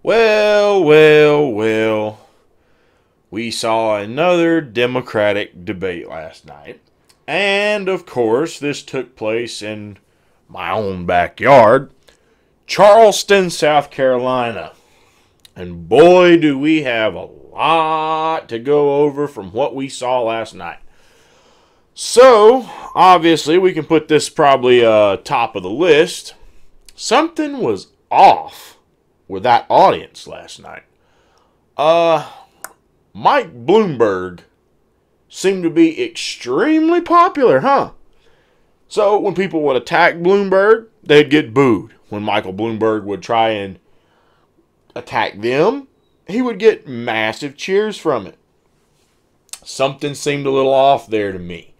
Well, well, well. We saw another Democratic debate last night. And, of course, this took place in my own backyard, Charleston, South Carolina. And boy, do we have a lot to go over from what we saw last night. So, obviously, we can put this probably top of the list. Something was off with that audience last night. Mike Bloomberg seemed to be extremely popular, huh? So when people would attack Bloomberg, they'd get booed. When Michael Bloomberg would try and attack them, he would get massive cheers from it. Something seemed a little off there to me.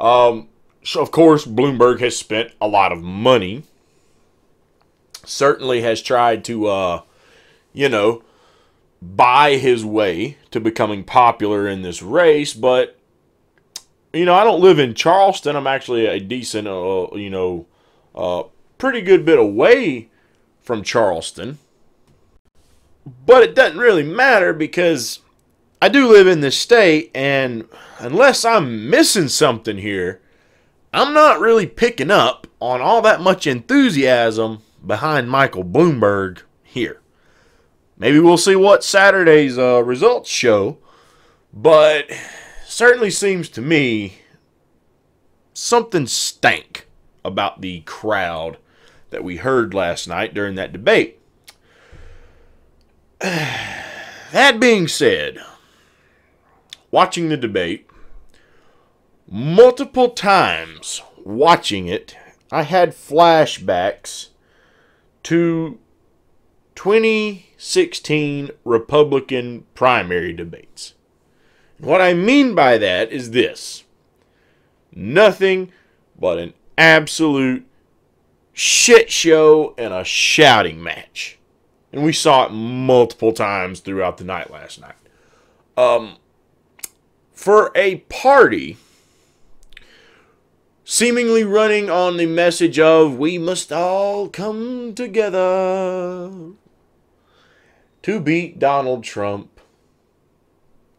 So of course, Bloomberg has spent a lot of money. Certainly has tried to, buy his way to becoming popular in this race. But, I don't live in Charleston. I'm actually a decent, pretty good bit away from Charleston. But it doesn't really matter because I do live in this state, and unless I'm missing something here, I'm not really picking up on all that much enthusiasm behind Michael Bloomberg here. Maybe we'll see what Saturday's results show, but certainly seems to me something stank about the crowd that we heard last night during that debate. That being said, watching the debate, multiple times watching it, I had flashbacks to 2016 Republican primary debates. And what I mean by that is this: nothing but an absolute shit show and a shouting match. And we saw it multiple times throughout the night last night. For a party seemingly running on the message of we must all come together to beat Donald Trump,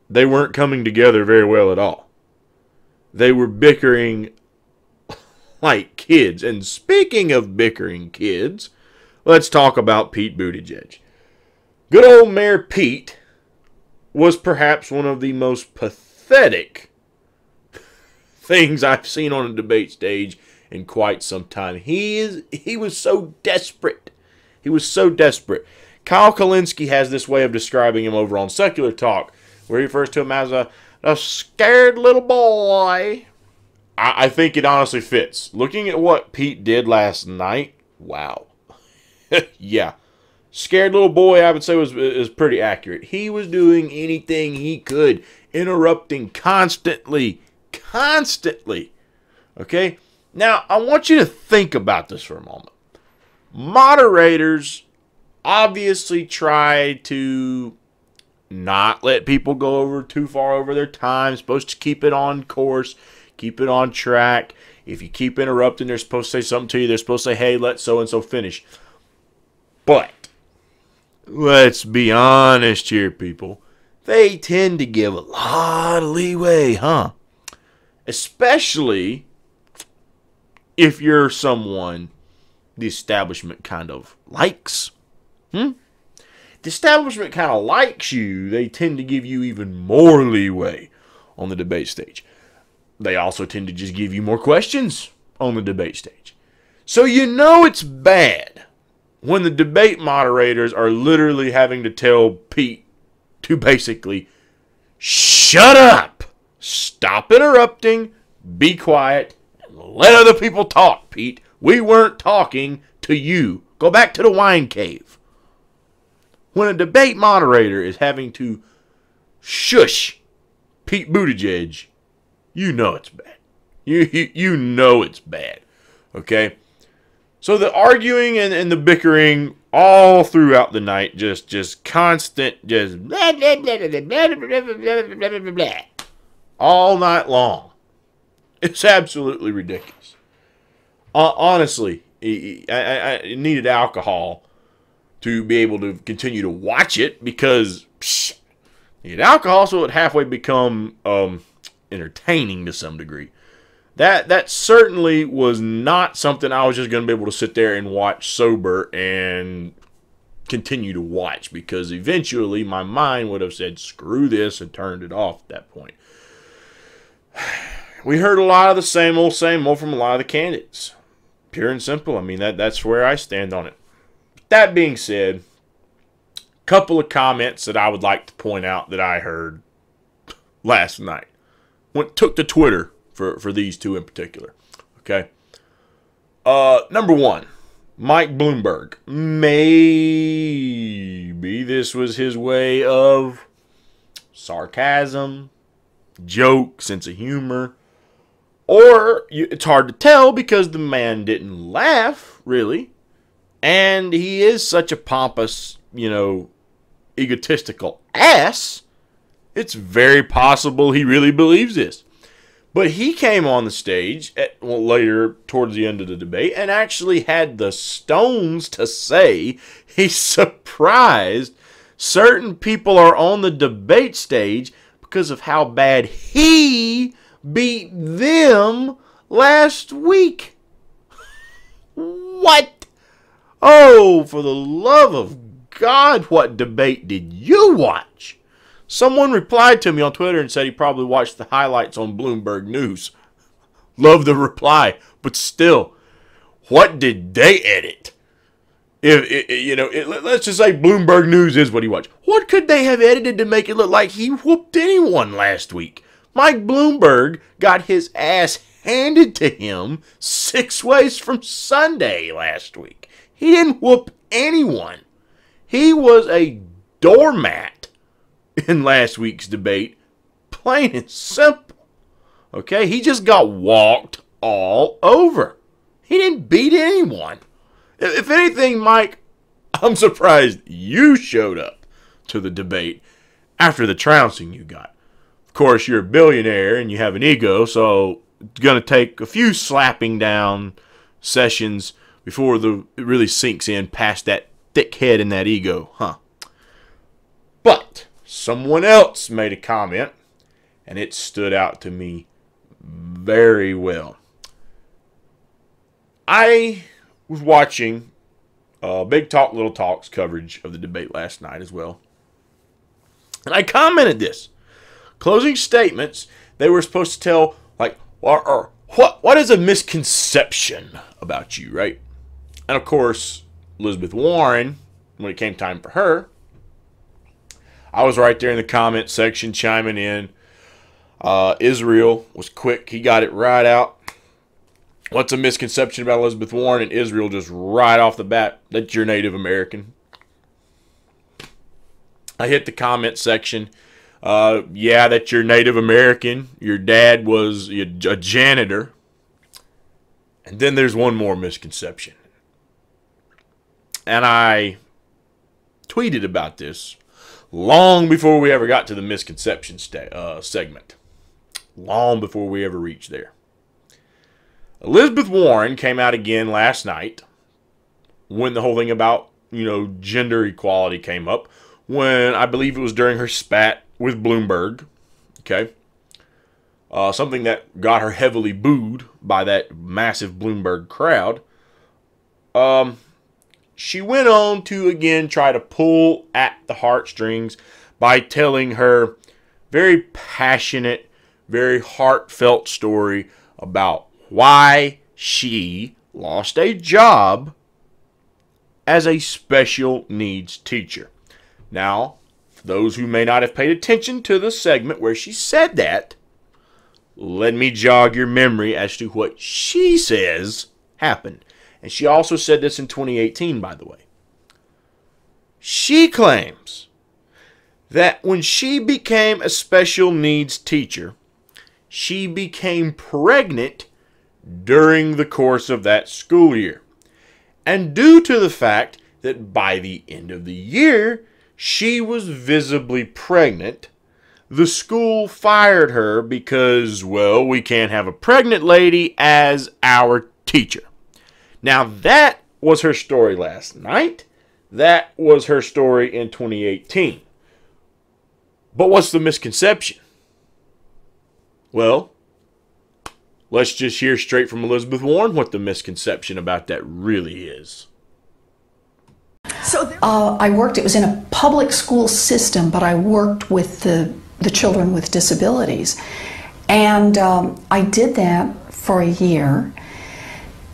they weren't coming together very well at all. They were bickering like kids. And speaking of bickering kids, let's talk about Pete Buttigieg. Good old Mayor Pete was perhaps one of the most pathetic things I've seen on a debate stage in quite some time. He was so desperate. He was so desperate. Kyle Kalinske has this way of describing him over on Secular Talk, where he refers to him as a scared little boy. I think it honestly fits. Looking at what Pete did last night, wow. Yeah. Scared little boy, I would say, is pretty accurate. He was doing anything he could, interrupting constantly. Okay? Now, I want you to think about this for a moment. Moderators obviously try to not let people go over too far over their time. Supposed to keep it on course, keep it on track. If you keep interrupting, they're supposed to say something to you. They're supposed to say, hey, let so-and-so finish. But let's be honest here, people. They tend to give a lot of leeway, huh? Especially if you're someone the establishment kind of likes. The establishment kind of likes you. They tend to give you even more leeway on the debate stage. They also tend to just give you more questions on the debate stage. So you know it's bad when the debate moderators are literally having to tell Pete to basically shut up, stop interrupting, be quiet, and let other people talk, Pete. We weren't talking to you. Go back to the wine cave. When a debate moderator is having to shush Pete Buttigieg, you know it's bad. You know it's bad. Okay? So the arguing and the bickering all throughout the night, just constant, just blah, blah, blah, blah, blah, blah, blah, blah, blah, blah, all night long. It's absolutely ridiculous. Honestly, I needed alcohol to be able to continue to watch it because you get alcohol, so it halfway become entertaining to some degree. That certainly was not something I was just going to be able to sit there and watch sober and continue to watch, because eventually my mind would have said screw this and turned it off at that point. We heard a lot of the same old from a lot of the candidates. Pure and simple. I mean, that's where I stand on it. That being said, a couple of comments that I would like to point out that I heard last night. Took to Twitter for these two in particular. Okay. Number one, Mike Bloomberg. Maybe this was his way of sarcasm, joke, sense of humor. Or it's hard to tell because the man didn't laugh, really. And he is such a pompous, egotistical ass. It's very possible he really believes this. But he came on the stage later towards the end of the debate and actually had the stones to say he's surprised certain people are on the debate stage because of how bad he beat them last week. What? Oh, for the love of God, what debate did you watch? Someone replied to me on Twitter and said he probably watched the highlights on Bloomberg News. Love the reply, but still, what did they edit? Let's just say Bloomberg News is what he watched. What could they have edited to make it look like he whooped anyone last week? Mike Bloomberg got his ass handed to him 6 ways from Sunday last week. He didn't whoop anyone. He was a doormat in last week's debate, plain and simple. Okay, he just got walked all over. He didn't beat anyone. If anything, Mike, I'm surprised you showed up to the debate after the trouncing you got. Of course, you're a billionaire and you have an ego, so it's going to take a few slapping down sessions before it really sinks in past that thick head and that ego, huh? But someone else made a comment, and it stood out to me very well. I was watching Big Talk, Little Talk's coverage of the debate last night as well. And I commented this. Closing statements, they were supposed to tell, like, what is a misconception about you, right? And, of course, Elizabeth Warren, when it came time for her, I was right there in the comment section chiming in. Israel was quick. He got it right out. What's a misconception about Elizabeth Warren? And Israel just right off the bat, that you're Native American. I hit the comment section. Yeah, that you're Native American. Your dad was a janitor. And then there's one more misconception. And I tweeted about this long before we ever got to the misconception segment. Long before we ever reached there. Elizabeth Warren came out again last night when the whole thing about, gender equality came up. When I believe it was during her spat with Bloomberg. Okay. Something that got her heavily booed by that massive Bloomberg crowd. She went on to again try to pull at the heartstrings by telling her very passionate, very heartfelt story about why she lost a job as a special needs teacher. Now, for those who may not have paid attention to the segment where she said that, let me jog your memory as to what she says happened. And she also said this in 2018, by the way. She claims that when she became a special needs teacher, she became pregnant during the course of that school year. And due to the fact that by the end of the year, she was visibly pregnant, the school fired her because, well, we can't have a pregnant lady as our teacher. Now, that was her story last night. That was her story in 2018. But what's the misconception? Well, let's just hear straight from Elizabeth Warren what the misconception about that really is. So I worked, it was in a public school system, but I worked with the children with disabilities. And I did that for a year.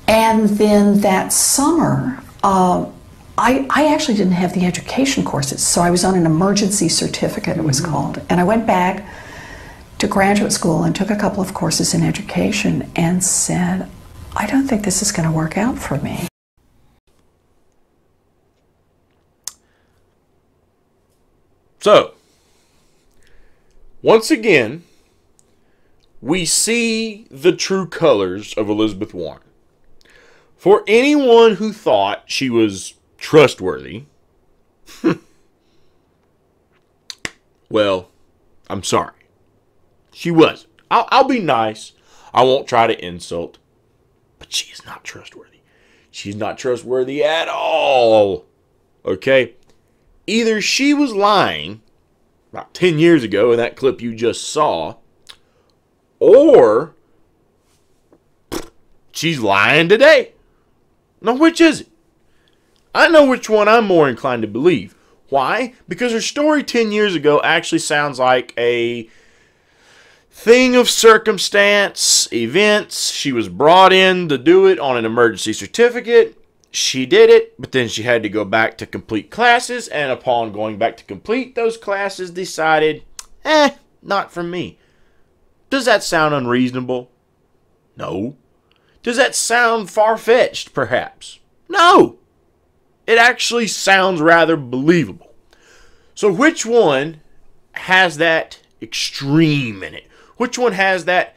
And then that summer, I actually didn't have the education courses, so I was on an emergency certificate, it was called. And I went back to graduate school and took a couple of courses in education and said, I don't think this is going to work out for me. So, once again, we see the true colors of Elizabeth Warren. For anyone who thought she was trustworthy, well, I'm sorry. She wasn't. I'll be nice. I won't try to insult. But she is not trustworthy. She's not trustworthy at all. Okay? Either she was lying about 10 years ago in that clip you just saw, or she's lying today. Now, which is it? I know which one I'm more inclined to believe. Why? Because her story 10 years ago actually sounds like a thing of circumstance, events. She was brought in to do it on an emergency certificate. She did it, but then she had to go back to complete classes, and upon going back to complete those classes, decided, not for me. Does that sound unreasonable? No. Does that sound far-fetched, perhaps? No. It actually sounds rather believable. So which one has that extreme in it? Which one has that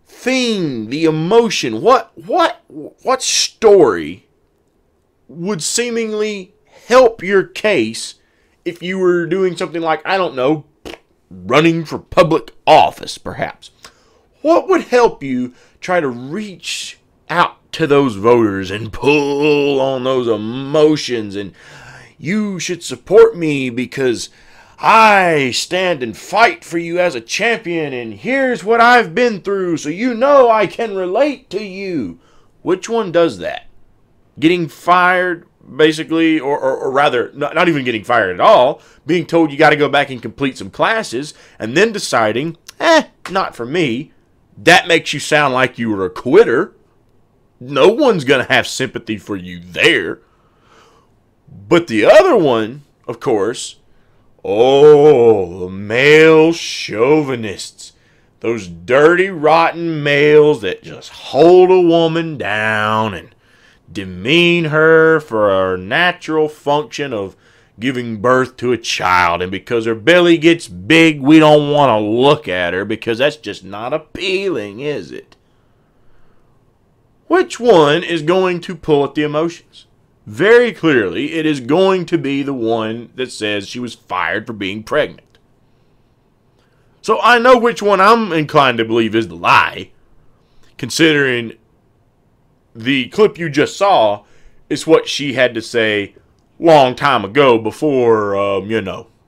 thing, the emotion? What story would seemingly help your case if you were doing something like, I don't know, running for public office, perhaps? What would help you try to reach out to those voters and pull on those emotions, and you should support me because I stand and fight for you as a champion, and here's what I've been through, so you know I can relate to you? Which one does that? Getting fired, basically, or rather, not even getting fired at all, being told you got to go back and complete some classes, and then deciding, not for me. That makes you sound like you were a quitter. No one's going to have sympathy for you there. But the other one, of course, the male chauvinists. Those dirty, rotten males that just hold a woman down and demean her for her natural function of giving birth to a child. And because her belly gets big, we don't want to look at her because that's just not appealing, is it? Which one is going to pull at the emotions? Very clearly, it is going to be the one that says she was fired for being pregnant. So I know which one I'm inclined to believe is the lie, considering the clip you just saw is what she had to say long time ago before,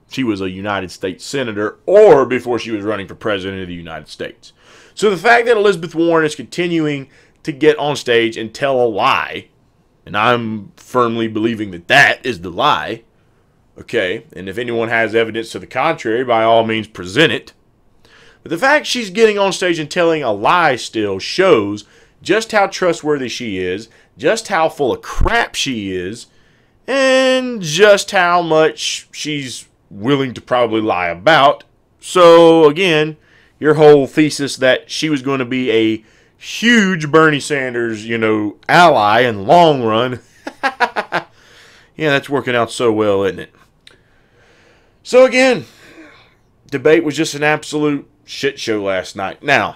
she was a United States Senator or before she was running for President of the United States. So the fact that Elizabeth Warren is continuing to get on stage and tell a lie, and I'm firmly believing that that is the lie, okay, and if anyone has evidence to the contrary, by all means present it. But the fact she's getting on stage and telling a lie still shows just how trustworthy she is, just how full of crap she is, and just how much she's willing to probably lie about. So, again, your whole thesis that she was going to be a huge Bernie Sanders, ally in the long run, yeah, that's working out so well, isn't it? So, again, debate was just an absolute shit show last night. Now,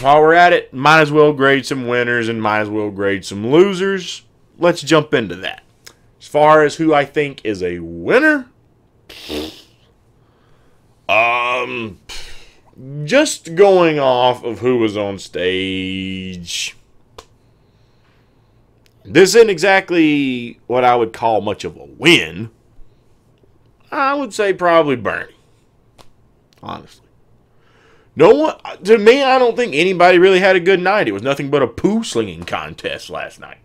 while we're at it, might as well grade some winners and might as well grade some losers. Let's jump into that. As far as who I think is a winner, just going off of who was on stage, This isn't exactly what I would call much of a win. I would say probably Bernie. Honestly. No one, to me, I don't think anybody really had a good night. It was nothing but a poo slinging contest last night.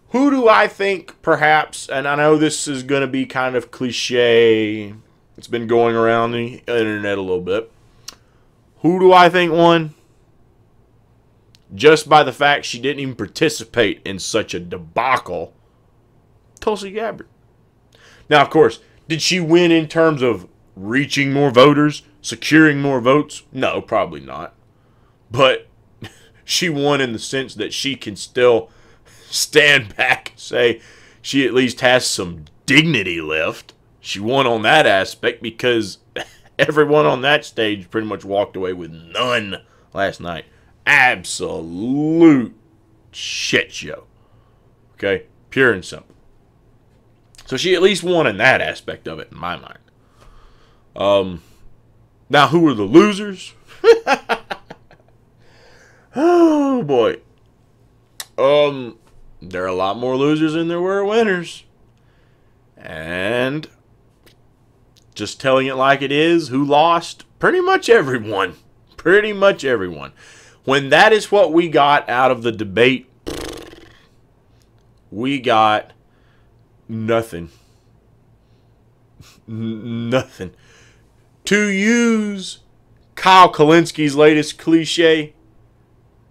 Who do I think perhaps, and I know this is going to be kind of cliche, it's been going around the internet a little bit. Who do I think won? Just by the fact she didn't even participate in such a debacle, Tulsi Gabbard. Now, of course, did she win in terms of reaching more voters, securing more votes? No, probably not. But she won in the sense that she can still stand back and say she at least has some dignity left. She won on that aspect because everyone on that stage pretty much walked away with none last night. Absolute shit show. Okay? Pure and simple. So she at least won in that aspect of it, in my mind. Now, who are the losers? Oh, boy. There are a lot more losers than there were winners. And just telling it like it is, who lost? Pretty much everyone. Pretty much everyone. When that is what we got out of the debate, we got nothing. Nothing. To use Kyle Kalinski's latest cliche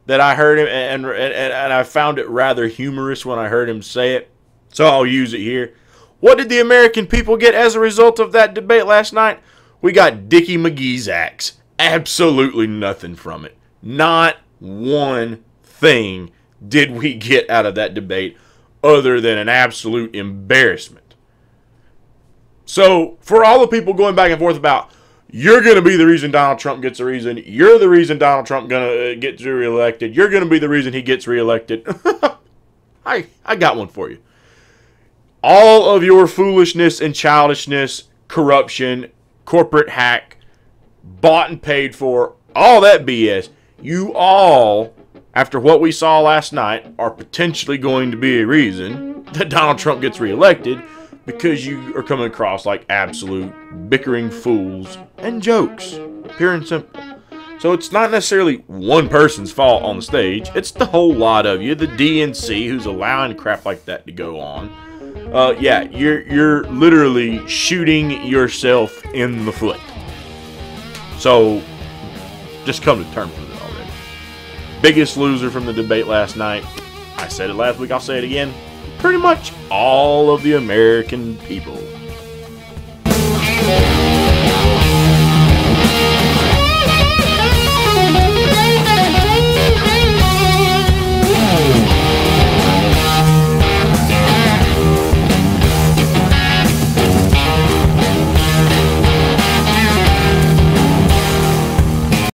that I heard him, and I found it rather humorous when I heard him say it, so I'll use it here. What did the American people get as a result of that debate last night? We got Dickie McGee's axe. Absolutely nothing from it. Not one thing did we get out of that debate other than an absolute embarrassment. So, for all the people going back and forth about, you're going to be the reason Donald Trump gets a reason, you're the reason Donald Trump going to get reelected, you're going to be the reason he gets reelected, I got one for you. All of your foolishness and childishness, corruption, corporate hack, bought and paid for, all that BS, you all, after what we saw last night, are potentially going to be a reason that Donald Trump gets reelected because you are coming across like absolute bickering fools and jokes. Pure and simple. So it's not necessarily one person's fault on the stage. It's the whole lot of you, the DNC, who's allowing crap like that to go on. Yeah, you're literally shooting yourself in the foot. So just come to terms with it already. Biggest loser from the debate last night. I said it last week, I'll say it again. Pretty much all of the American people.